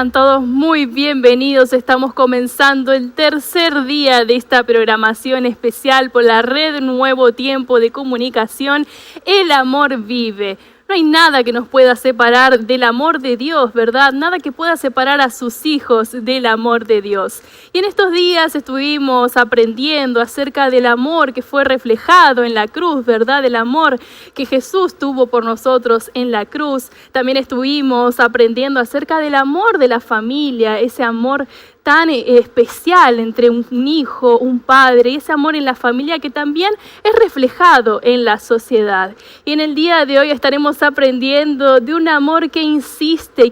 Sean todos muy bienvenidos. Estamos comenzando el tercer día de esta programación especial por la red Nuevo Tiempo de Comunicación. El amor vive. No hay nada que nos pueda separar del amor de Dios, ¿verdad? Nada que pueda separar a sus hijos del amor de Dios. Y en estos días estuvimos aprendiendo acerca del amor que fue reflejado en la cruz, ¿verdad? El amor que Jesús tuvo por nosotros en la cruz. También estuvimos aprendiendo acerca del amor de la familia, ese amor tan especial entre un hijo, un padre, y ese amor en la familia que también es reflejado en la sociedad. Y en el día de hoy estaremos aprendiendo de un amor que insiste,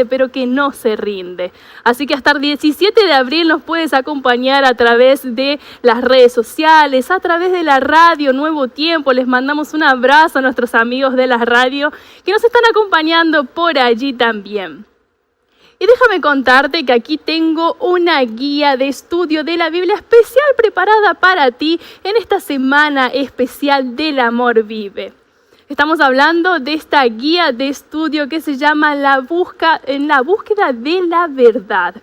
pero que no se rinde. Así que hasta el 17 de abril nos puedes acompañar a través de las redes sociales, a través de la radio Nuevo Tiempo. Les mandamos un abrazo a nuestros amigos de la radio que nos están acompañando por allí también. Y déjame contarte que aquí tengo una guía de estudio de la Biblia especial preparada para ti en esta semana especial del amor vive. Estamos hablando de esta guía de estudio que se llama En la búsqueda de la verdad.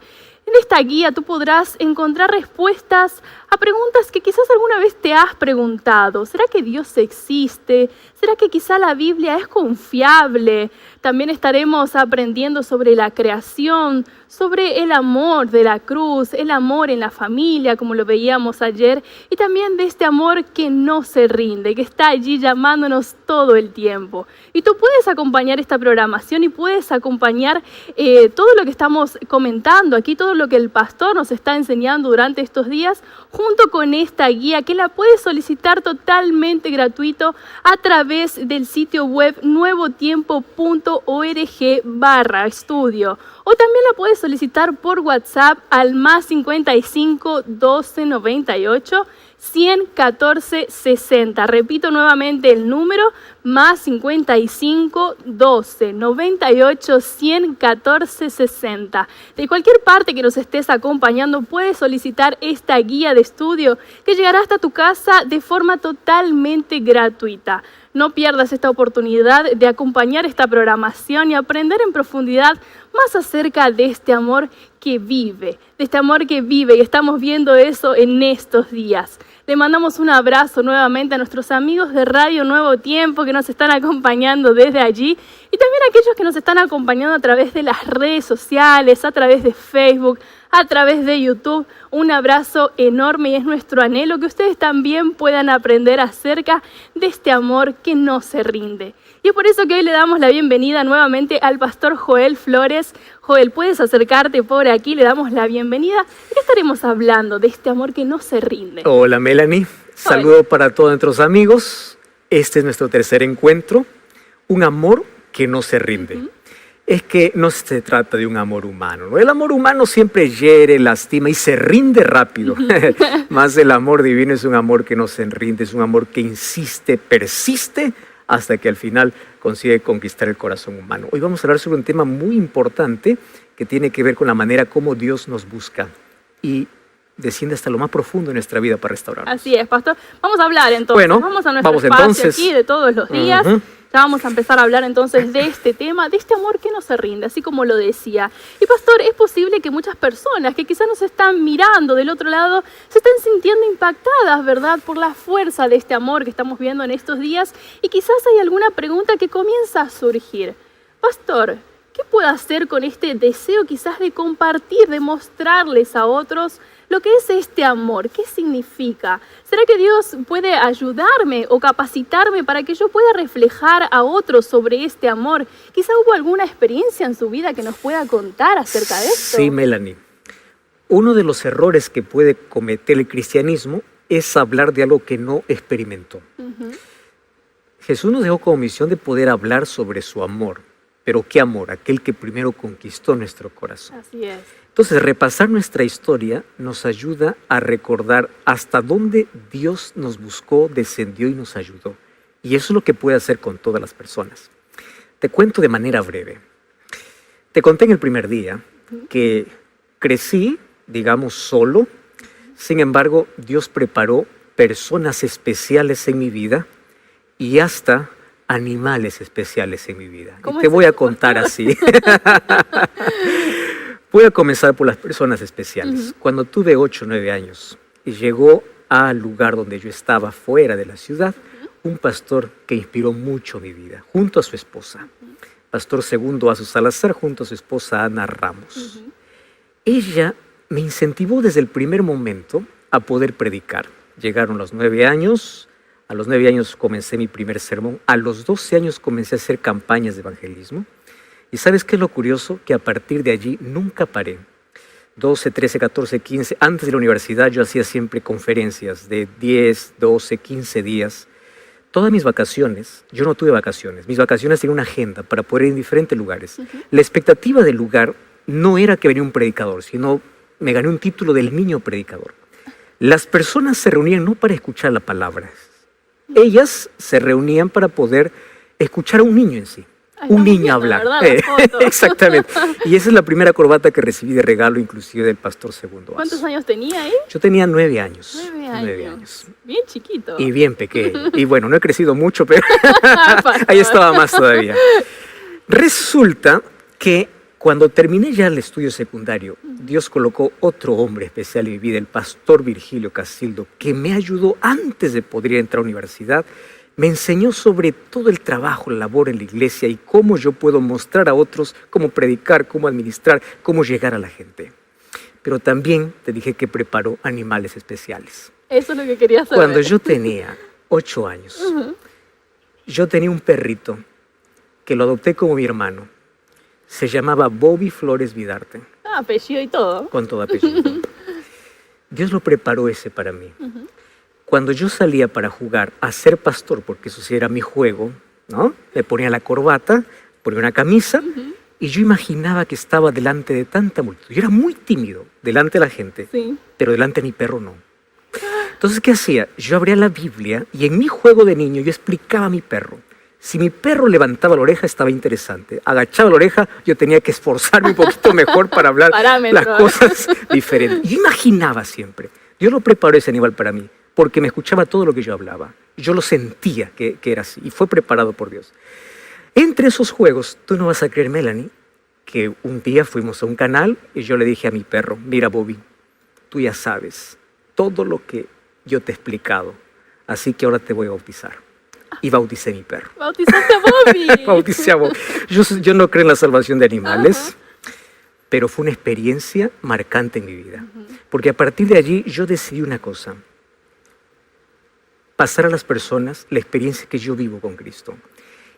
En esta guía tú podrás encontrar respuestas a preguntas que quizás alguna vez te has preguntado. ¿Será que Dios existe? ¿Será que quizá la Biblia es confiable? También estaremos aprendiendo sobre la creación, sobre el amor de la cruz, el amor en la familia, como lo veíamos ayer, y también de este amor que no se rinde, que está allí llamándonos todo el tiempo. Y tú puedes acompañar esta programación y puedes acompañar todo lo que estamos comentando aquí, todo lo que el pastor nos está enseñando durante estos días, junto con esta guía que la puedes solicitar totalmente gratuito a través del sitio web nuevotiempo.org/estudio. O también la puedes solicitar por WhatsApp al +55 12 98 114 60. Repito nuevamente el número, +55 12 98 114 60. De cualquier parte que nos estés acompañando, puedes solicitar esta guía de estudio que llegará hasta tu casa de forma totalmente gratuita. No pierdas esta oportunidad de acompañar esta programación y aprender en profundidad más acerca de este amor que vive, y estamos viendo eso en estos días. Le mandamos un abrazo nuevamente a nuestros amigos de Radio Nuevo Tiempo que nos están acompañando desde allí y también a aquellos que nos están acompañando a través de las redes sociales, a través de Facebook, a través de YouTube. Un abrazo enorme y es nuestro anhelo que ustedes también puedan aprender acerca de este amor que no se rinde. Y es por eso que hoy le damos la bienvenida nuevamente al pastor Joel Flores. Joel, ¿puedes acercarte por aquí? Le damos la bienvenida. ¿De qué estaremos hablando? De este amor que no se rinde. Hola Melanie, saludo para todos nuestros amigos. Este es nuestro tercer encuentro, un amor que no se rinde. Es que no se trata de un amor humano, ¿no? El amor humano siempre hiere, lastima y se rinde rápido. Más el amor divino es un amor que no se rinde, es un amor que insiste, persiste, hasta que al final consigue conquistar el corazón humano. Hoy vamos a hablar sobre un tema muy importante que tiene que ver con la manera como Dios nos busca y desciende hasta lo más profundo de nuestra vida para restaurarnos. Así es, pastor. Vamos a hablar entonces. Bueno, vamos a nuestro espacio aquí de todos los días. Ya vamos a empezar a hablar entonces de este tema, de este amor que no se rinde, así como lo decía. Y pastor, es posible que muchas personas que quizás nos están mirando del otro lado se estén sintiendo impactadas, ¿verdad?, por la fuerza de este amor que estamos viendo en estos días. Y quizás hay alguna pregunta que comienza a surgir. Pastor, ¿qué puedo hacer con este deseo quizás de compartir, de mostrarles a otros lo que es este amor? ¿Qué significa? ¿Será que Dios puede ayudarme o capacitarme para que yo pueda reflejar a otros sobre este amor? Quizá hubo alguna experiencia en su vida que nos pueda contar acerca de esto. Sí, Melanie. Uno de los errores que puede cometer el cristianismo es hablar de algo que no experimentó. Jesús nos dejó como misión de poder hablar sobre su amor. Pero ¿qué amor? Aquel que primero conquistó nuestro corazón. Así es. Entonces, repasar nuestra historia nos ayuda a recordar hasta dónde Dios nos buscó, descendió y nos ayudó. Y eso es lo que puede hacer con todas las personas. Te cuento de manera breve. Te conté en el primer día que crecí, digamos, solo. Sin embargo, Dios preparó personas especiales en mi vida y hasta animales especiales en mi vida. Y te voy a contar así. Voy a comenzar por las personas especiales. Cuando tuve 8 o 9 años, llegó al lugar donde yo estaba, fuera de la ciudad, un pastor que inspiró mucho mi vida, junto a su esposa. Pastor Segundo Azu Salazar, junto a su esposa Ana Ramos. Ella me incentivó desde el primer momento a poder predicar. Llegaron los 9 años, a los 9 años comencé mi primer sermón, a los 12 años comencé a hacer campañas de evangelismo. Y ¿sabes qué es lo curioso? Que a partir de allí nunca paré. 12, 13, 14, 15, antes de la universidad yo hacía siempre conferencias de 10, 12, 15 días. Todas mis vacaciones, yo no tuve vacaciones, mis vacaciones tenían una agenda para poder ir en diferentes lugares. La expectativa del lugar no era que venía un predicador, sino me gané un título del niño predicador. Las personas se reunían no para escuchar la palabra, ellas se reunían para poder escuchar a un niño en sí. Ay, un niño hablar. Exactamente. Y esa es la primera corbata que recibí de regalo, inclusive del pastor Segundo Azu. ¿Cuántos años tenía ahí? Yo tenía 9 años. 9 años. Bien chiquito. Y bien pequeño. Y bueno, no he crecido mucho, pero ahí estaba más todavía. Resulta que cuando terminé ya el estudio secundario, Dios colocó otro hombre especial en mi vida, el pastor Virgilio Casildo, que me ayudó antes de poder entrar a la universidad. Me enseñó sobre todo el trabajo, la labor en la iglesia y cómo yo puedo mostrar a otros cómo predicar, cómo administrar, cómo llegar a la gente. Pero también te dije que preparó animales especiales. Eso es lo que quería saber. Cuando yo tenía 8 años, yo tenía un perrito que lo adopté como mi hermano. Se llamaba Bobby Flores Vidarte. Ah, apellido y todo. Con todo apellido. Dios lo preparó ese para mí. Cuando yo salía para jugar a ser pastor, porque eso sí era mi juego, ¿no? Me ponía la corbata, ponía una camisa, y yo imaginaba que estaba delante de tanta multitud. Yo era muy tímido delante de la gente, pero delante de mi perro no. Entonces, ¿qué hacía? Yo abría la Biblia y en mi juego de niño yo explicaba a mi perro. Si mi perro levantaba la oreja, estaba interesante. Agachaba la oreja, yo tenía que esforzarme un poquito mejor para hablar las cosas diferentes. Yo imaginaba siempre. Dios lo preparó ese animal para mí, porque me escuchaba todo lo que yo hablaba. Yo lo sentía que era así, y fue preparado por Dios. Entre esos juegos, tú no vas a creer, Melanie, que un día fuimos a un canal y yo le dije a mi perro, mira Bobby, tú ya sabes todo lo que yo te he explicado, así que ahora te voy a bautizar. Y bauticé a mi perro. ¿Bautizaste a Bobby? Bauticé a Bobby. Yo no creo en la salvación de animales, pero fue una experiencia marcante en mi vida. Porque a partir de allí yo decidí una cosa: pasar a las personas la experiencia que yo vivo con Cristo.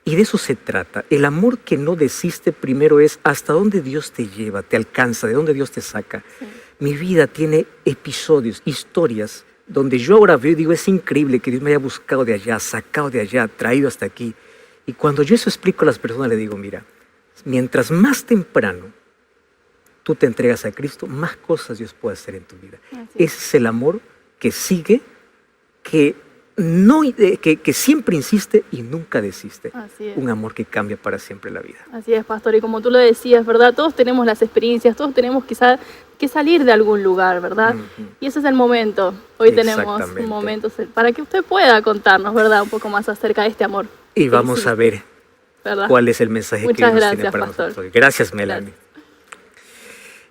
Y de eso se trata. El amor que no desiste primero es hasta dónde Dios te lleva, te alcanza, de dónde Dios te saca. Mi vida tiene episodios, historias, donde yo ahora veo y digo, es increíble que Dios me haya buscado de allá, sacado de allá, traído hasta aquí. Y cuando yo eso explico a las personas, le digo, mira, mientras más temprano tú te entregas a Cristo, más cosas Dios puede hacer en tu vida. Ese es el amor que sigue, que siempre insiste y nunca desiste. Un amor que cambia para siempre la vida. Así es, pastor. Y como tú lo decías, ¿verdad? Todos tenemos las experiencias, todos tenemos quizás que salir de algún lugar, ¿verdad? Y ese es el momento. Hoy tenemos un momento para que usted pueda contarnos, ¿verdad? Un poco más acerca de este amor. Y vamos a ver, ¿verdad?, cuál es el mensaje que Dios tiene para pastor. Nosotros. Gracias, Melanie.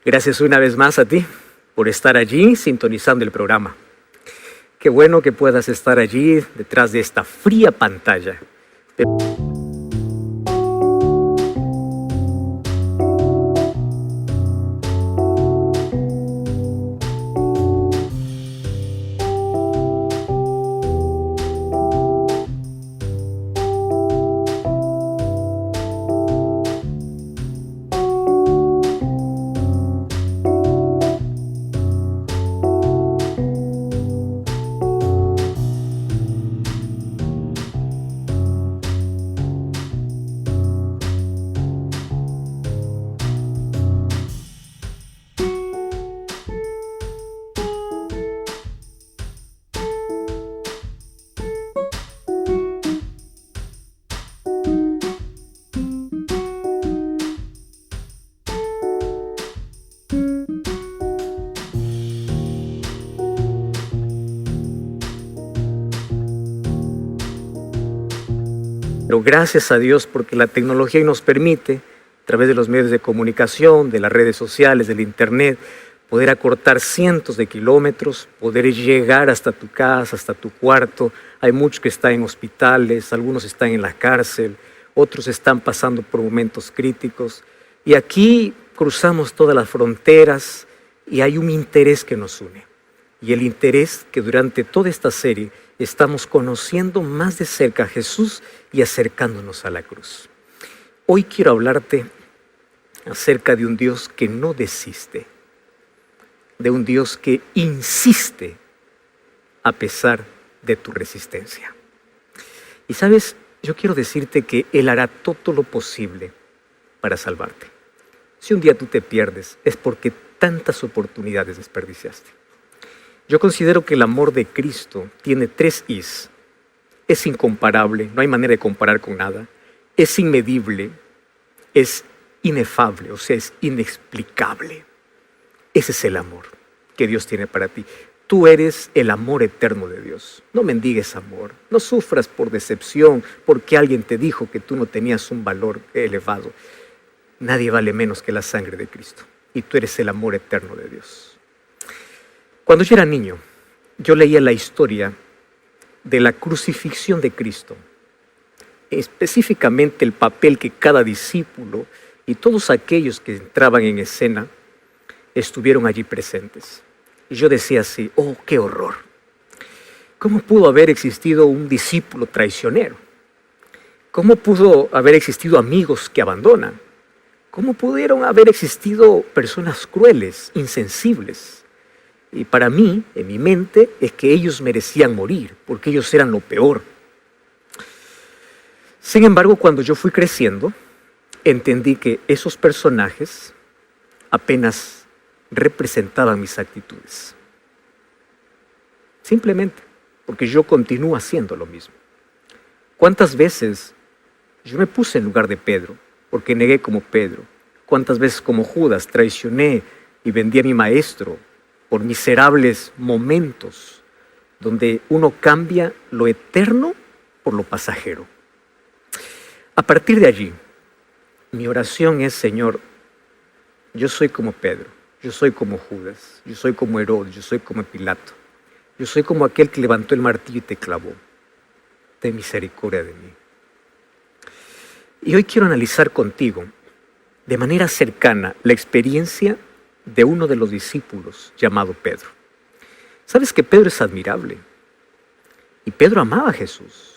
Gracias una vez más a ti por estar allí sintonizando el programa. Qué bueno que puedas estar allí detrás de esta fría pantalla. Pero gracias a Dios porque la tecnología nos permite través de los medios de comunicación, de las redes sociales, del internet, poder acortar cientos de kilómetros, poder llegar hasta tu casa, hasta tu cuarto. Hay muchos que están en hospitales, algunos están en la cárcel, otros están pasando por momentos críticos. Y aquí cruzamos todas las fronteras y hay un interés que nos une. Y el interés que durante toda esta serie estamos conociendo más de cerca a Jesús y acercándonos a la cruz. Hoy quiero hablarte acerca de un Dios que no desiste, de un Dios que insiste a pesar de tu resistencia. Y sabes, yo quiero decirte que Él hará todo lo posible para salvarte. Si un día tú te pierdes, es porque tantas oportunidades desperdiciaste. Yo considero que el amor de Cristo tiene 3 Is. Es incomparable, no hay manera de comparar con nada. Es inmedible, es inefable, o sea, es inexplicable. Ese es el amor que Dios tiene para ti. Tú eres el amor eterno de Dios. No mendigues amor, no sufras por decepción, porque alguien te dijo que tú no tenías un valor elevado. Nadie vale menos que la sangre de Cristo, y tú eres el amor eterno de Dios. Cuando yo era niño, yo leía la historia de la crucifixión de Cristo, específicamente el papel que cada discípulo y todos aquellos que entraban en escena estuvieron allí presentes. Y yo decía así, oh, qué horror. ¿Cómo pudo haber existido un discípulo traicionero? ¿Cómo pudo haber existido amigos que abandonan? ¿Cómo pudieron haber existido personas crueles, insensibles? Y para mí, en mi mente, es que ellos merecían morir, porque ellos eran lo peor. Sin embargo, cuando yo fui creciendo, entendí que esos personajes apenas representaban mis actitudes. Simplemente porque yo continúo haciendo lo mismo. ¿Cuántas veces yo me puse en lugar de Pedro porque negué como Pedro? ¿Cuántas veces como Judas traicioné y vendí a mi maestro por miserables momentos donde uno cambia lo eterno por lo pasajero? A partir de allí, mi oración es, Señor, yo soy como Pedro, yo soy como Judas, yo soy como Herodes, yo soy como Pilato, yo soy como aquel que levantó el martillo y te clavó. Ten misericordia de mí. Y hoy quiero analizar contigo, de manera cercana, la experiencia de uno de los discípulos llamado Pedro. ¿Sabes que Pedro es admirable? Y Pedro amaba a Jesús.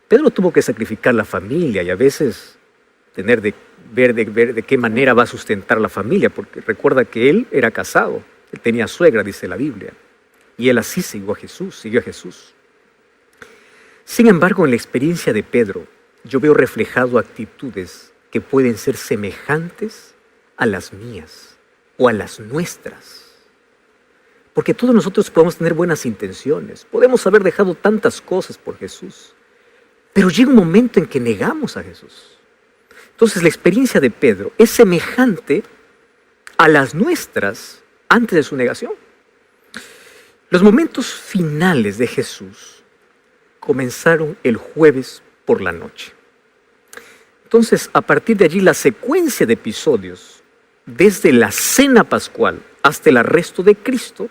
Pedro tuvo que sacrificar la familia y a veces tener de ver de qué manera va a sustentar la familia, porque recuerda que él era casado, él tenía suegra, dice la Biblia, y él así siguió a Jesús. Sin embargo, en la experiencia de Pedro, yo veo reflejado actitudes que pueden ser semejantes a las mías o a las nuestras. Porque todos nosotros podemos tener buenas intenciones, podemos haber dejado tantas cosas por Jesús, pero llega un momento en que negamos a Jesús. Entonces la experiencia de Pedro es semejante a las nuestras antes de su negación. Los momentos finales de Jesús comenzaron el jueves por la noche. Entonces, a partir de allí, la secuencia de episodios, desde la cena pascual hasta el arresto de Cristo,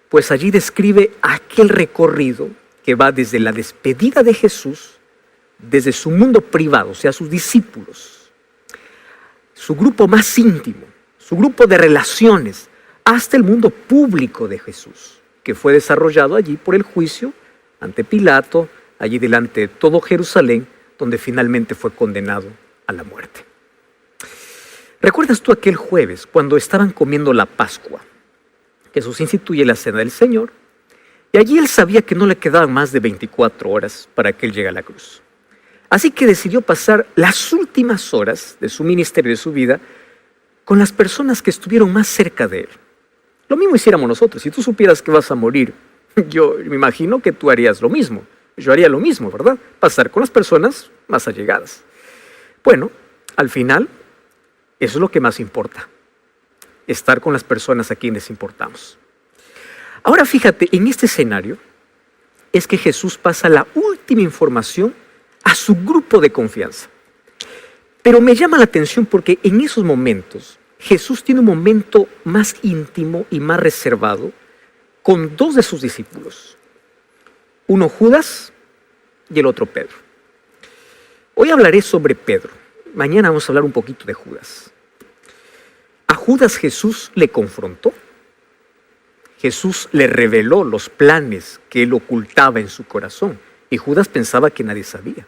pues allí describe aquel recorrido que va desde la despedida de Jesús, desde su mundo privado, o sea, sus discípulos, su grupo más íntimo, su grupo de relaciones, hasta el mundo público de Jesús, que fue desarrollado allí por el juicio ante Pilato, allí delante de todo Jerusalén, donde finalmente fue condenado a la muerte. ¿Recuerdas tú aquel jueves cuando estaban comiendo la Pascua? Jesús instituye la cena del Señor y allí él sabía que no le quedaban más de 24 horas para que él llegue a la cruz. Así que decidió pasar las últimas horas de su ministerio, de su vida, con las personas que estuvieron más cerca de él. Lo mismo hiciéramos nosotros. Si tú supieras que vas a morir, yo me imagino que tú harías lo mismo. Yo haría lo mismo, ¿verdad? Pasar con las personas más allegadas. Bueno, al final, eso es lo que más importa. Estar con las personas a quienes importamos. Ahora fíjate, en este escenario es que Jesús pasa la última información a su grupo de confianza. Pero me llama la atención porque en esos momentos Jesús tiene un momento más íntimo y más reservado con dos de sus discípulos. Uno Judas y el otro Pedro. Hoy hablaré sobre Pedro. Mañana vamos a hablar un poquito de Judas. A Judas Jesús le confrontó. Jesús le reveló los planes que él ocultaba en su corazón. Y Judas pensaba que nadie sabía.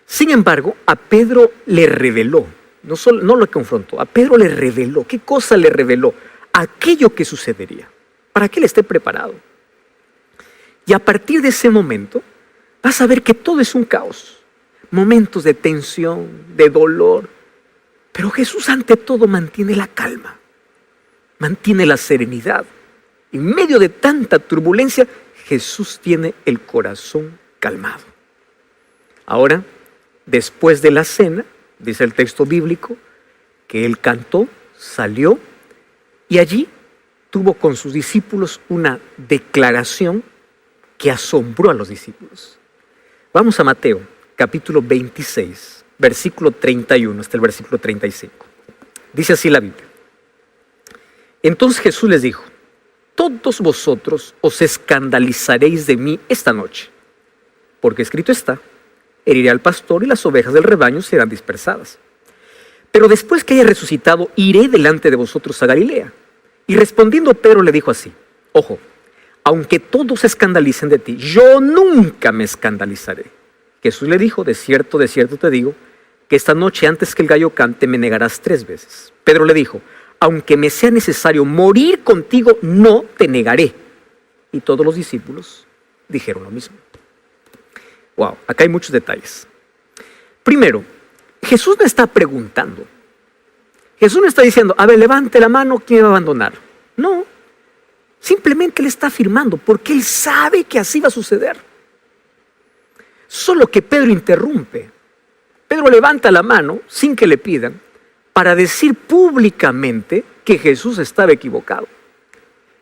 Sin embargo, a Pedro le reveló. No lo confrontó, a Pedro le reveló. ¿Qué cosa le reveló? Aquello que sucedería, para que él esté preparado. Y a partir de ese momento, vas a ver que todo es un caos. Momentos de tensión, de dolor. Pero Jesús ante todo mantiene la calma, mantiene la serenidad. En medio de tanta turbulencia, Jesús tiene el corazón calmado. Ahora, después de la cena, dice el texto bíblico, que él cantó, salió y allí tuvo con sus discípulos una declaración que asombró a los discípulos. Vamos a Mateo, capítulo 26, versículo 31 hasta el versículo 35. Dice así la Biblia. Entonces Jesús les dijo: todos vosotros os escandalizaréis de mí esta noche, porque escrito está: heriré al pastor y las ovejas del rebaño serán dispersadas. Pero después que haya resucitado, iré delante de vosotros a Galilea. Y respondiendo Pedro le dijo así: ojo, aunque todos se escandalicen de ti, yo nunca me escandalizaré. Jesús le dijo: de cierto te digo, que esta noche antes que el gallo cante me negarás 3 veces. Pedro le dijo: aunque me sea necesario morir contigo, no te negaré. Y todos los discípulos dijeron lo mismo. Wow, acá hay muchos detalles. Primero, Jesús no está preguntando. Jesús no está diciendo: a ver, levante la mano, ¿quién me va a abandonar? No, simplemente le está afirmando porque él sabe que así va a suceder. Solo que Pedro interrumpe. Pedro levanta la mano sin que le pidan para decir públicamente que Jesús estaba equivocado.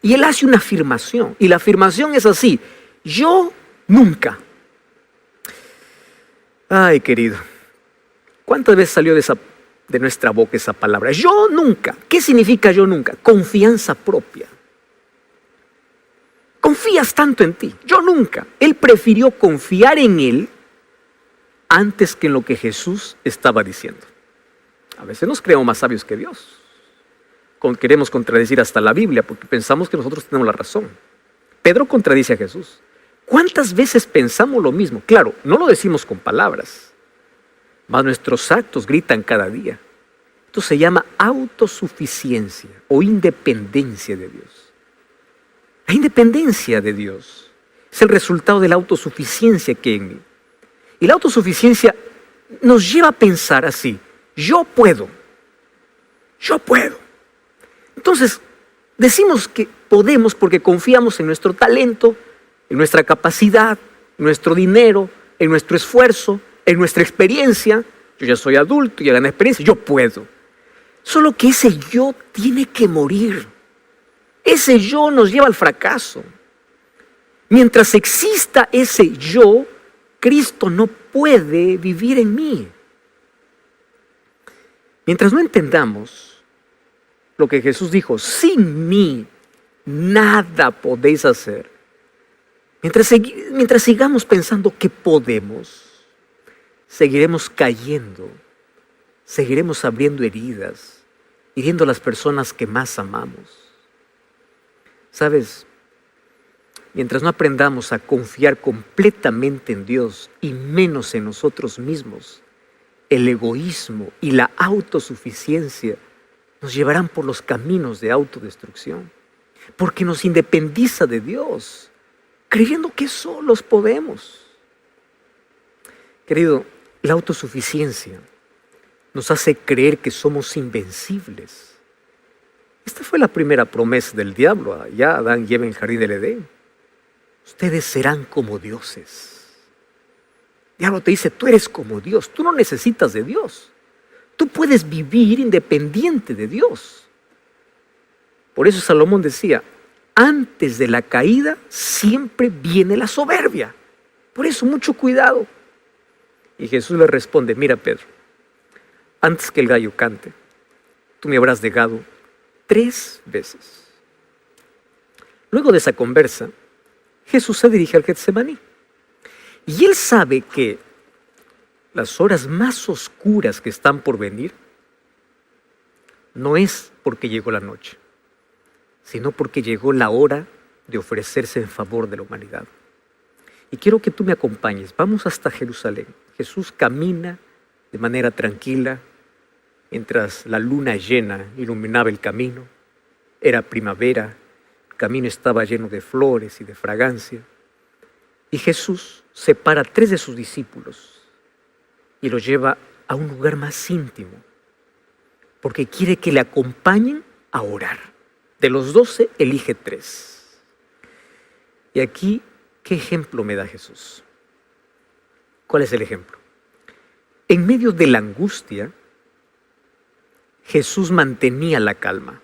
Y él hace una afirmación, y la afirmación es así: yo nunca. Ay, querido, ¿cuántas veces salió de nuestra boca esa palabra? Yo nunca. ¿Qué significa yo nunca? Confianza propia. Confías tanto en ti. Yo nunca. Él prefirió confiar en él antes que en lo que Jesús estaba diciendo. A veces nos creemos más sabios que Dios. Queremos contradecir hasta la Biblia porque pensamos que nosotros tenemos la razón. Pedro contradice a Jesús. ¿Cuántas veces pensamos lo mismo? Claro, no lo decimos con palabras, mas nuestros actos gritan cada día. Esto se llama autosuficiencia o independencia de Dios. La independencia de Dios es el resultado de la autosuficiencia que hay en mí. Y la autosuficiencia nos lleva a pensar así: yo puedo. Entonces, decimos que podemos porque confiamos en nuestro talento, en nuestra capacidad, en nuestro dinero, en nuestro esfuerzo, en nuestra experiencia. Yo ya soy adulto, ya gané experiencia, yo puedo. Solo que ese yo tiene que morir. Ese yo nos lleva al fracaso. Mientras exista ese yo, Cristo no puede vivir en mí. Mientras no entendamos lo que Jesús dijo: sin mí nada podéis hacer. Mientras sigamos pensando que podemos, seguiremos cayendo, seguiremos abriendo heridas, hiriendo a las personas que más amamos. ¿Sabes? Mientras no aprendamos a confiar completamente en Dios y menos en nosotros mismos, el egoísmo y la autosuficiencia nos llevarán por los caminos de autodestrucción, porque nos independiza de Dios, creyendo que solos podemos. Querido, la autosuficiencia nos hace creer que somos invencibles. Esta fue la primera promesa del diablo allá Adán y Eva en el jardín del Edén. Ustedes serán como dioses. El diablo te dice: tú eres como Dios, tú no necesitas de Dios. Tú puedes vivir independiente de Dios. Por eso Salomón decía: antes de la caída siempre viene la soberbia. Por eso mucho cuidado. Y Jesús le responde: mira, Pedro, antes que el gallo cante, tú me habrás negado 3 veces. Luego de esa conversa, Jesús se dirige al Getsemaní. Y él sabe que las horas más oscuras que están por venir no es porque llegó la noche, sino porque llegó la hora de ofrecerse en favor de la humanidad. Y quiero que tú me acompañes. Vamos hasta Jerusalén. Jesús camina de manera tranquila mientras la luna llena iluminaba el camino. Era primavera, el camino estaba lleno de flores y de fragancia. Y Jesús separa a 3 de sus discípulos y los lleva a un lugar más íntimo, porque quiere que le acompañen a orar. De los 12, elige 3. Y aquí, ¿qué ejemplo me da Jesús? ¿Cuál es el ejemplo? En medio de la angustia, Jesús mantenía la calma.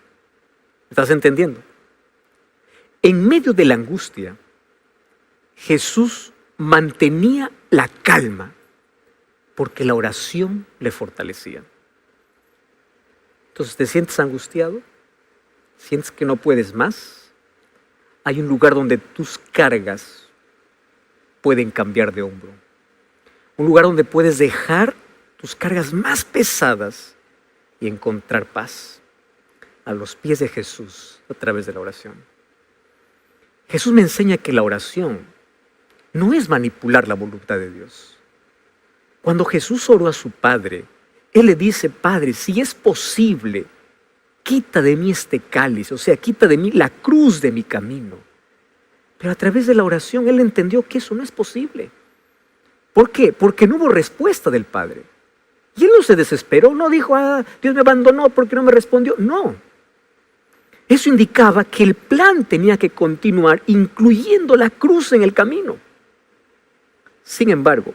¿Estás entendiendo? En medio de la angustia, Jesús mantenía la calma porque la oración le fortalecía. Entonces, ¿te sientes angustiado? ¿Sientes que no puedes más? Hay un lugar donde tus cargas pueden cambiar de hombro. Un lugar donde puedes dejar tus cargas más pesadas y encontrar paz a los pies de Jesús a través de la oración. Jesús me enseña que la oración no es manipular la voluntad de Dios. Cuando Jesús oró a su Padre, Él le dice: Padre, si es posible, quita de mí este cáliz, o sea, quita de mí la cruz de mi camino. Pero a través de la oración Él entendió que eso no es posible. ¿Por qué? Porque no hubo respuesta del Padre. Y Él no se desesperó, no dijo: Dios me abandonó porque no me respondió. No. Eso indicaba que el plan tenía que continuar, incluyendo la cruz en el camino. Sin embargo,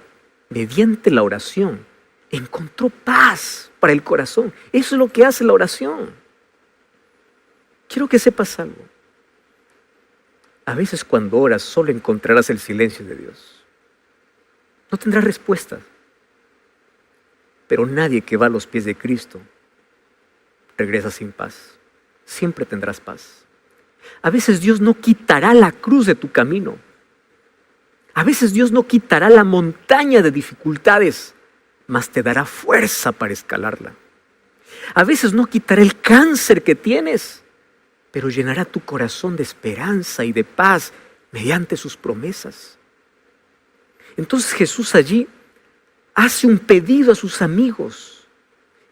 mediante la oración, encontró paz para el corazón. Eso es lo que hace la oración. Quiero que sepas algo. A veces cuando oras solo encontrarás el silencio de Dios. No tendrás respuestas. Pero nadie que va a los pies de Cristo regresa sin paz. Siempre tendrás paz. A veces Dios no quitará la cruz de tu camino. A veces Dios no quitará la montaña de dificultades, mas te dará fuerza para escalarla. A veces no quitará el cáncer que tienes, pero llenará tu corazón de esperanza y de paz mediante sus promesas. Entonces Jesús allí hace un pedido a sus amigos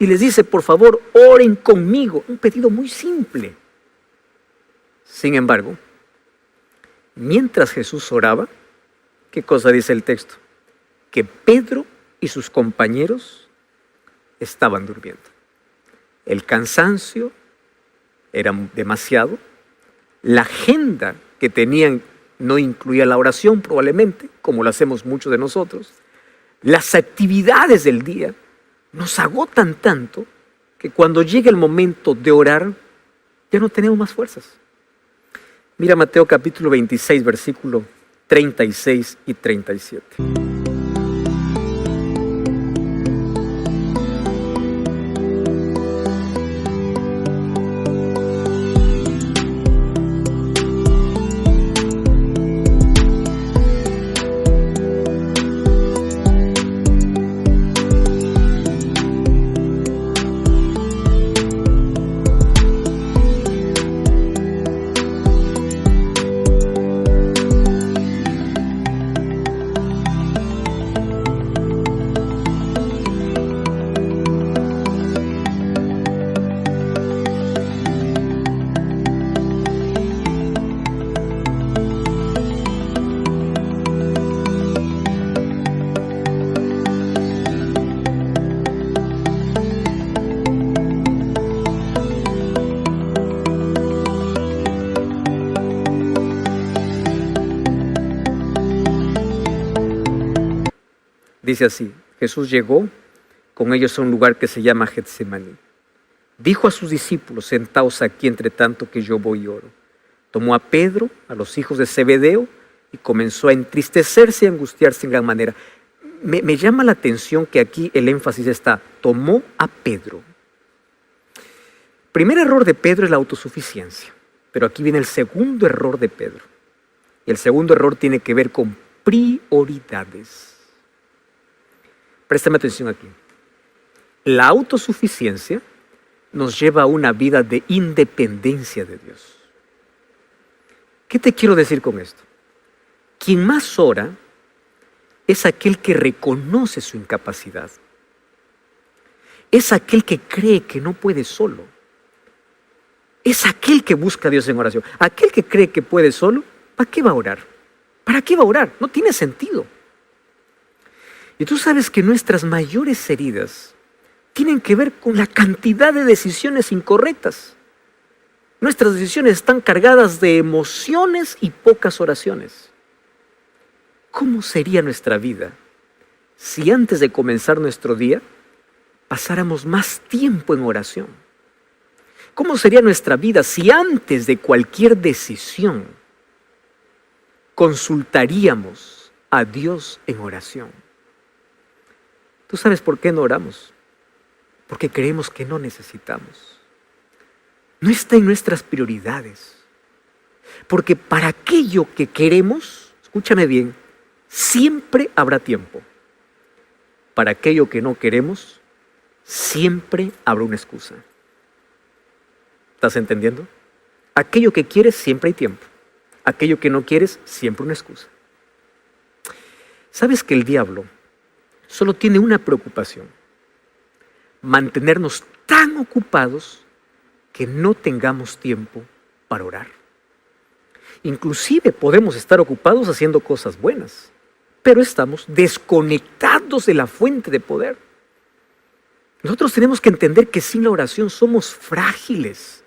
y les dice: por favor, oren conmigo. Un pedido muy simple. Sin embargo, mientras Jesús oraba, ¿qué cosa dice el texto? Que Pedro y sus compañeros estaban durmiendo. El cansancio era demasiado. La agenda que tenían no incluía la oración probablemente, como lo hacemos muchos de nosotros. Las actividades del día nos agotan tanto que cuando llega el momento de orar, ya no tenemos más fuerzas. Mira Mateo capítulo 26, versículo 36 y 37. Dice así: Jesús llegó con ellos a un lugar que se llama Getsemaní. Dijo a sus discípulos: sentaos aquí entre tanto que yo voy y oro. Tomó a Pedro, a los hijos de Zebedeo, y comenzó a entristecerse y angustiarse en gran manera. me llama la atención que aquí el énfasis está, tomó a Pedro. Primer error de Pedro es la autosuficiencia, pero aquí viene el segundo error de Pedro. Y el segundo error tiene que ver con prioridades. Préstame atención aquí. La autosuficiencia nos lleva a una vida de independencia de Dios. ¿Qué te quiero decir con esto? Quien más ora es aquel que reconoce su incapacidad. Es aquel que cree que no puede solo. Es aquel que busca a Dios en oración. Aquel que cree que puede solo, ¿para qué va a orar? ¿Para qué va a orar? No tiene sentido. Y tú sabes que nuestras mayores heridas tienen que ver con la cantidad de decisiones incorrectas. Nuestras decisiones están cargadas de emociones y pocas oraciones. ¿Cómo sería nuestra vida si antes de comenzar nuestro día pasáramos más tiempo en oración? ¿Cómo sería nuestra vida si antes de cualquier decisión consultaríamos a Dios en oración? ¿Tú sabes por qué no oramos? Porque creemos que no necesitamos. No está en nuestras prioridades. Porque para aquello que queremos, escúchame bien, siempre habrá tiempo. Para aquello que no queremos, siempre habrá una excusa. ¿Estás entendiendo? Aquello que quieres, siempre hay tiempo. Aquello que no quieres, siempre una excusa. ¿Sabes que el diablo solo tiene una preocupación? Mantenernos tan ocupados que no tengamos tiempo para orar. Inclusive podemos estar ocupados haciendo cosas buenas, pero estamos desconectados de la fuente de poder. Nosotros tenemos que entender que sin la oración somos frágiles,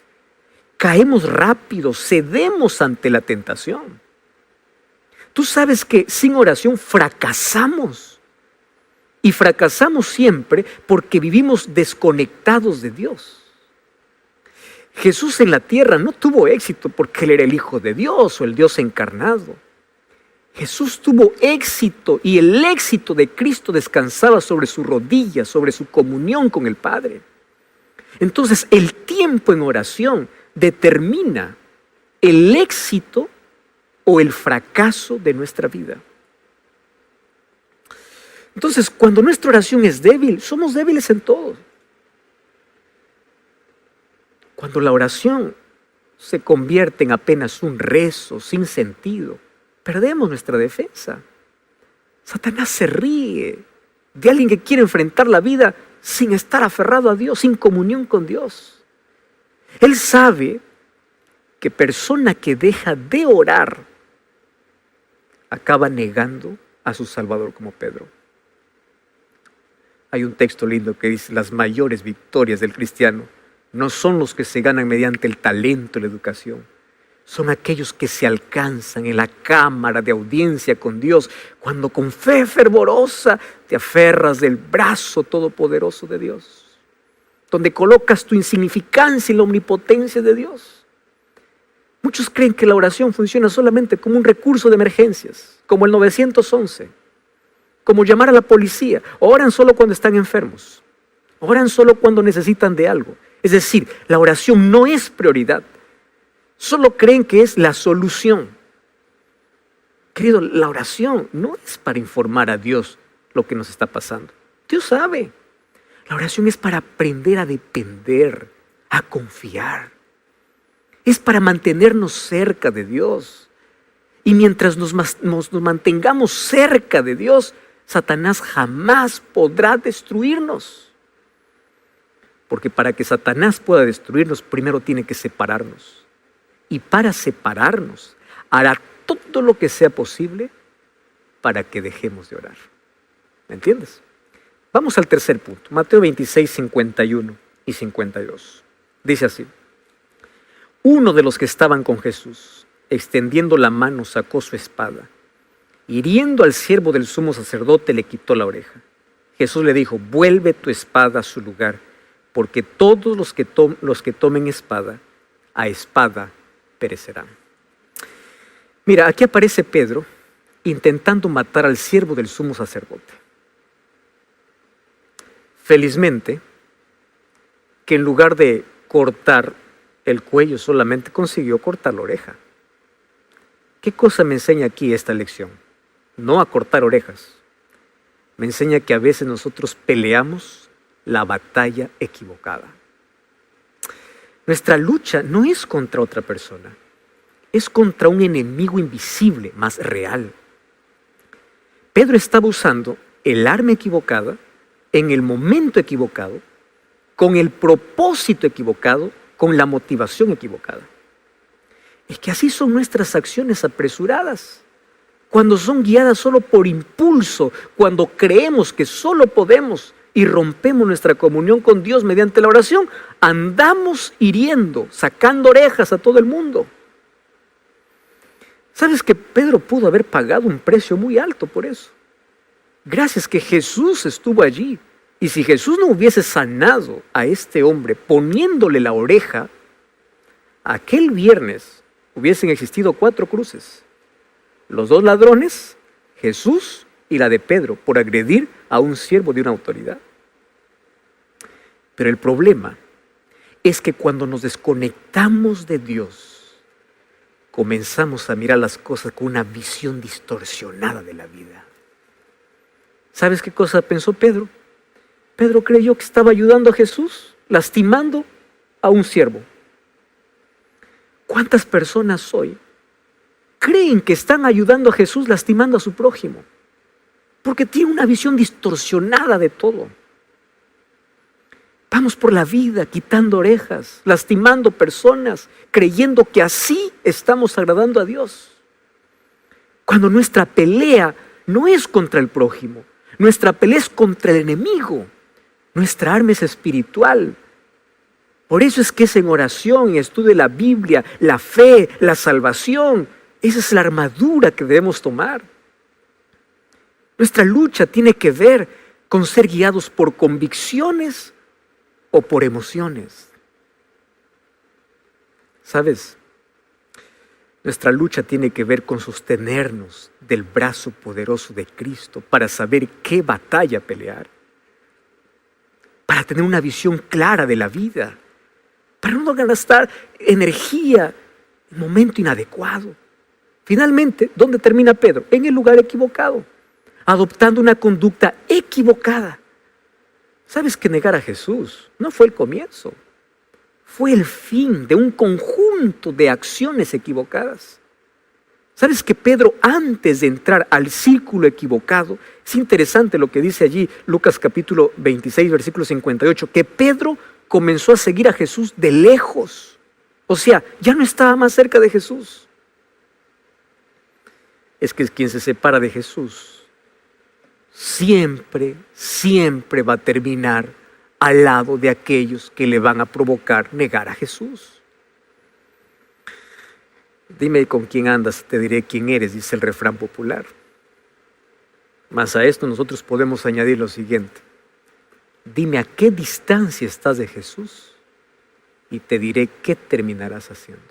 caemos rápido, cedemos ante la tentación. Tú sabes que sin oración fracasamos. Y fracasamos siempre porque vivimos desconectados de Dios. Jesús en la tierra no tuvo éxito porque Él era el Hijo de Dios o el Dios encarnado. Jesús tuvo éxito y el éxito de Cristo descansaba sobre sus rodillas, sobre su comunión con el Padre. Entonces el tiempo en oración determina el éxito o el fracaso de nuestra vida. Entonces, cuando nuestra oración es débil, somos débiles en todo. Cuando la oración se convierte en apenas un rezo sin sentido, perdemos nuestra defensa. Satanás se ríe de alguien que quiere enfrentar la vida sin estar aferrado a Dios, sin comunión con Dios. Él sabe que persona que deja de orar acaba negando a su Salvador, como Pedro. Hay un texto lindo que dice: las mayores victorias del cristiano no son los que se ganan mediante el talento y la educación. Son aquellos que se alcanzan en la cámara de audiencia con Dios, cuando con fe fervorosa te aferras del brazo todopoderoso de Dios, donde colocas tu insignificancia en la omnipotencia de Dios. Muchos creen que la oración funciona solamente como un recurso de emergencias, como el 911. Como llamar a la policía. Oran solo cuando están enfermos. Oran solo cuando necesitan de algo. Es decir, la oración no es prioridad. Solo creen que es la solución. Querido, la oración no es para informar a Dios lo que nos está pasando. Dios sabe. La oración es para aprender a depender, a confiar. Es para mantenernos cerca de Dios. Y mientras nos mantengamos cerca de Dios, Satanás jamás podrá destruirnos. Porque para que Satanás pueda destruirnos, primero tiene que separarnos. Y para separarnos, hará todo lo que sea posible para que dejemos de orar. ¿Me entiendes? Vamos al tercer punto. Mateo 26, 51 y 52. Dice así: uno de los que estaban con Jesús, extendiendo la mano, sacó su espada. Hiriendo al siervo del sumo sacerdote, le quitó la oreja. Jesús le dijo: vuelve tu espada a su lugar, porque todos los que tomen espada, a espada perecerán. Mira, aquí aparece Pedro intentando matar al siervo del sumo sacerdote. Felizmente, que en lugar de cortar el cuello solamente consiguió cortar la oreja. ¿Qué cosa me enseña aquí esta lección? No a cortar orejas. Me enseña que a veces nosotros peleamos la batalla equivocada. Nuestra lucha no es contra otra persona, es contra un enemigo invisible, más real. Pedro estaba usando el arma equivocada, en el momento equivocado, con el propósito equivocado, con la motivación equivocada. Es que así son nuestras acciones apresuradas. Cuando son guiadas solo por impulso, cuando creemos que solo podemos y rompemos nuestra comunión con Dios mediante la oración, andamos hiriendo, sacando orejas a todo el mundo. ¿Sabes que Pedro pudo haber pagado un precio muy alto por eso? Gracias que Jesús estuvo allí. Y si Jesús no hubiese sanado a este hombre poniéndole la oreja, aquel viernes hubiesen existido 4 cruces. Los 2 ladrones, Jesús y la de Pedro, por agredir a un siervo de una autoridad. Pero el problema es que cuando nos desconectamos de Dios, comenzamos a mirar las cosas con una visión distorsionada de la vida. ¿Sabes qué cosa pensó Pedro? Pedro creyó que estaba ayudando a Jesús, lastimando a un siervo. ¿Cuántas personas hoy creen que están ayudando a Jesús lastimando a su prójimo? Porque tienen una visión distorsionada de todo. Vamos por la vida quitando orejas, lastimando personas, creyendo que así estamos agradando a Dios. Cuando nuestra pelea no es contra el prójimo, nuestra pelea es contra el enemigo. Nuestra arma es espiritual. Por eso es que es en oración, en estudio de la Biblia, la fe, la salvación. Esa es la armadura que debemos tomar. Nuestra lucha tiene que ver con ser guiados por convicciones o por emociones. ¿Sabes? Nuestra lucha tiene que ver con sostenernos del brazo poderoso de Cristo para saber qué batalla pelear. Para tener una visión clara de la vida, para no gastar energía en momento inadecuado. Finalmente, ¿dónde termina Pedro? En el lugar equivocado, adoptando una conducta equivocada. ¿Sabes que negar a Jesús no fue el comienzo? Fue el fin de un conjunto de acciones equivocadas. ¿Sabes que Pedro, antes de entrar al círculo equivocado, es interesante lo que dice allí Lucas capítulo 26, versículo 58, que Pedro comenzó a seguir a Jesús de lejos. O sea, ya no estaba más cerca de Jesús. Es que quien se separa de Jesús siempre va a terminar al lado de aquellos que le van a provocar negar a Jesús. Dime con quién andas, te diré quién eres, dice el refrán popular. Mas a esto nosotros podemos añadir lo siguiente. Dime a qué distancia estás de Jesús y te diré qué terminarás haciendo.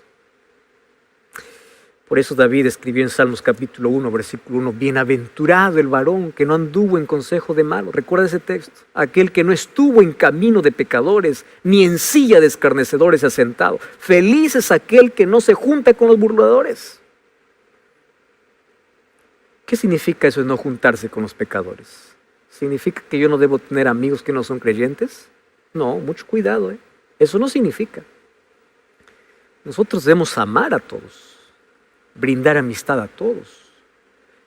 Por eso David escribió en Salmos capítulo 1, versículo 1, bienaventurado el varón que no anduvo en consejo de malos. Recuerda ese texto. Aquel que no estuvo en camino de pecadores, ni en silla de escarnecedores asentado. Feliz es aquel que no se junta con los burladores. ¿Qué significa eso de no juntarse con los pecadores? ¿Significa que yo no debo tener amigos que no son creyentes? No, mucho cuidado, ¿eh? Eso no significa. Nosotros debemos amar a todos. Brindar amistad a todos.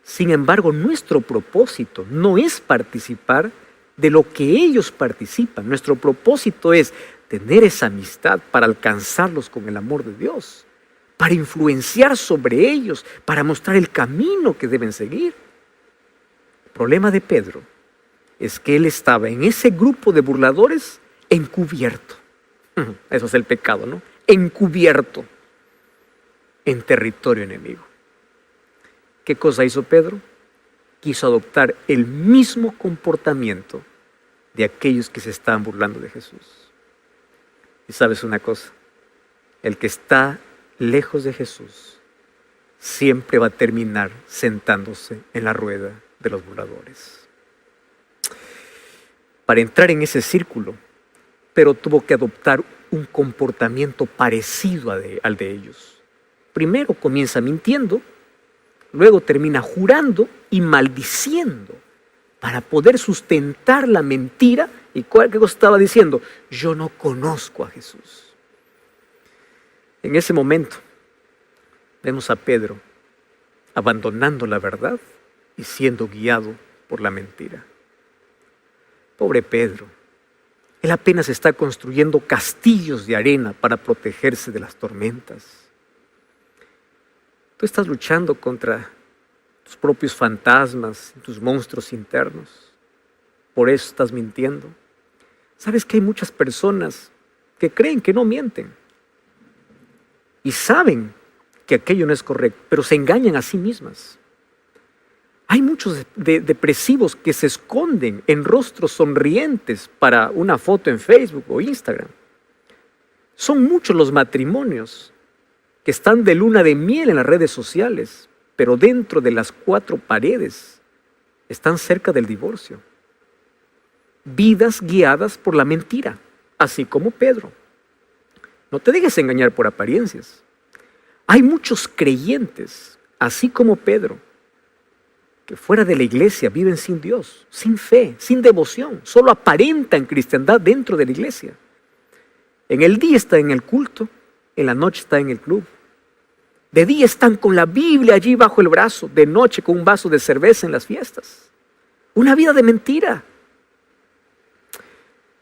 Sin embargo, nuestro propósito no es participar de lo que ellos participan. Nuestro propósito es tener esa amistad para alcanzarlos con el amor de Dios, para influenciar sobre ellos, para mostrar el camino que deben seguir. El problema de Pedro es que él estaba en ese grupo de burladores encubierto. Eso es el pecado, ¿no? Encubierto. En territorio enemigo. ¿Qué cosa hizo Pedro? Quiso adoptar el mismo comportamiento de aquellos que se estaban burlando de Jesús. Y sabes una cosa, el que está lejos de Jesús siempre va a terminar sentándose en la rueda de los burladores. para entrar en ese círculo, pero tuvo que adoptar un comportamiento parecido al de ellos. Primero comienza mintiendo, luego termina jurando y maldiciendo para poder sustentar la mentira. ¿Y qué cosa estaba diciendo? Yo no conozco a Jesús. En ese momento vemos a Pedro abandonando la verdad y siendo guiado por la mentira. Pobre Pedro, él apenas está construyendo castillos de arena para protegerse de las tormentas. Tú estás luchando contra tus propios fantasmas, tus monstruos internos. Por eso estás mintiendo. ¿Sabes que hay muchas personas que creen que no mienten? Y saben que aquello no es correcto, pero se engañan a sí mismas. Hay muchos depresivos que se esconden en rostros sonrientes para una foto en Facebook o Instagram. Son muchos los matrimonios que están de luna de miel en las redes sociales, pero dentro de las 4 paredes están cerca del divorcio. Vidas guiadas por la mentira, así como Pedro. No te dejes engañar por apariencias. Hay muchos creyentes, así como Pedro, que fuera de la iglesia viven sin Dios, sin fe, sin devoción, solo aparentan cristiandad dentro de la iglesia. En el día están en el culto, en la noche están en el club. De día están con la Biblia allí bajo el brazo, de noche con un vaso de cerveza en las fiestas. Una vida de mentira.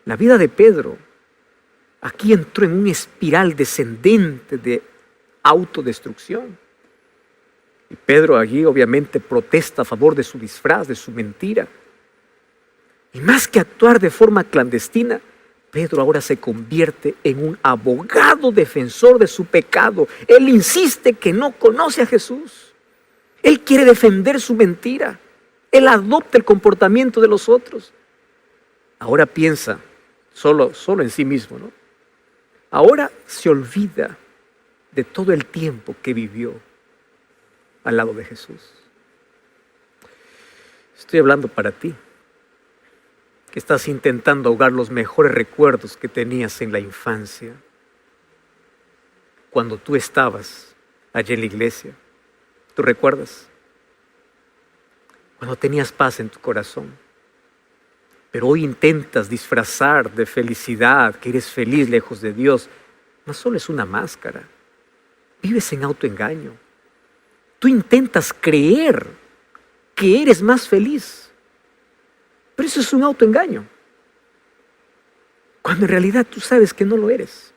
La vida de Pedro aquí entró en una espiral descendente de autodestrucción. Y Pedro allí obviamente protesta a favor de su disfraz, de su mentira. Y más que actuar de forma clandestina, Pedro ahora se convierte en un abogado defensor de su pecado. Él insiste que no conoce a Jesús. Él quiere defender su mentira. Él adopta el comportamiento de los otros. Ahora piensa solo en sí mismo, ¿no? Ahora se olvida de todo el tiempo que vivió al lado de Jesús. Estoy hablando para ti, que estás intentando ahogar los mejores recuerdos que tenías en la infancia, cuando tú estabas allí en la iglesia. ¿Tú recuerdas? Cuando tenías paz en tu corazón. Pero hoy intentas disfrazar de felicidad, que eres feliz lejos de Dios. No solo es una máscara. Vives en autoengaño. Tú intentas creer que eres más feliz, pero eso es un autoengaño, cuando en realidad tú sabes que no lo eres.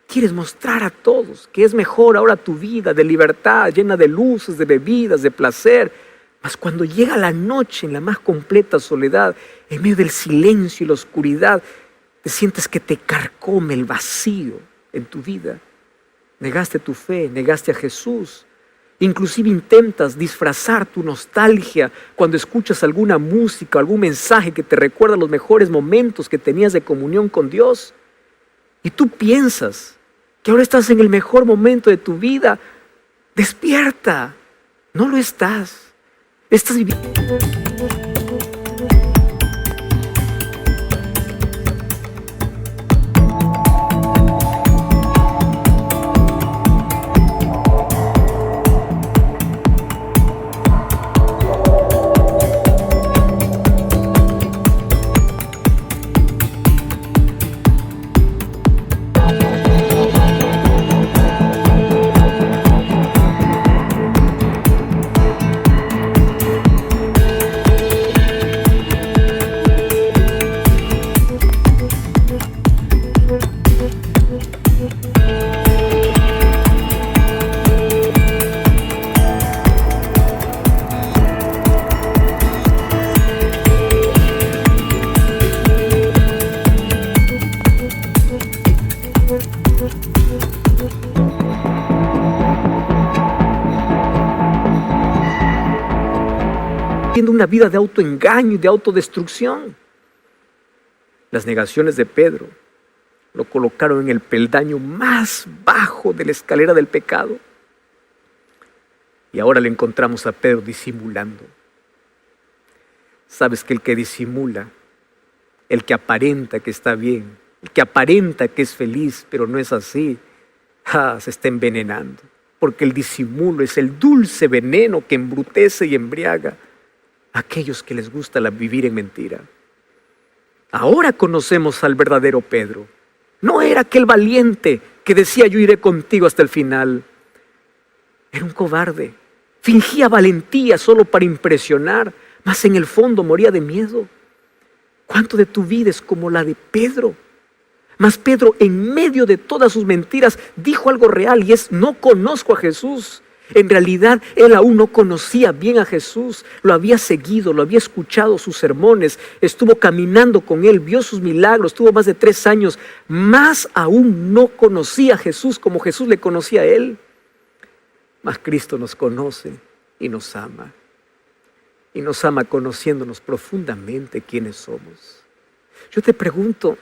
Quieres mostrar a todos que es mejor ahora tu vida de libertad, llena de luces, de bebidas, de placer, mas cuando llega la noche en la más completa soledad, en medio del silencio y la oscuridad, te sientes que te carcome el vacío en tu vida. Negaste tu fe, negaste a Jesús. Inclusive intentas disfrazar tu nostalgia cuando escuchas alguna música, algún mensaje que te recuerda los mejores momentos que tenías de comunión con Dios. Y tú piensas que ahora estás en el mejor momento de tu vida. Despierta. No lo estás. Estás viviendo. Una vida de autoengaño y de autodestrucción. Las negaciones de Pedro lo colocaron en el peldaño más bajo de la escalera del pecado. Y ahora le encontramos a Pedro disimulando. Sabes que el que disimula el que aparenta que está bien, el que aparenta que es feliz, pero no es así, se está envenenando. Porque el disimulo es el dulce veneno que embrutece y embriaga a aquellos que les gusta vivir en mentira. Ahora conocemos al verdadero Pedro. No era aquel valiente que decía yo iré contigo hasta el final. Era un cobarde. Fingía valentía solo para impresionar, mas en el fondo moría de miedo. ¿Cuánto de tu vida es como la de Pedro? Mas Pedro, en medio de todas sus mentiras, dijo algo real y es: no conozco a Jesús. En realidad, él aún no conocía bien a Jesús. Lo había seguido, lo había escuchado sus sermones, estuvo caminando con él, vio sus milagros, tuvo más de 3 años. Más aún no conocía a Jesús como Jesús le conocía a él. Mas Cristo nos conoce y nos ama. Y nos ama conociéndonos profundamente quiénes somos. Yo te pregunto,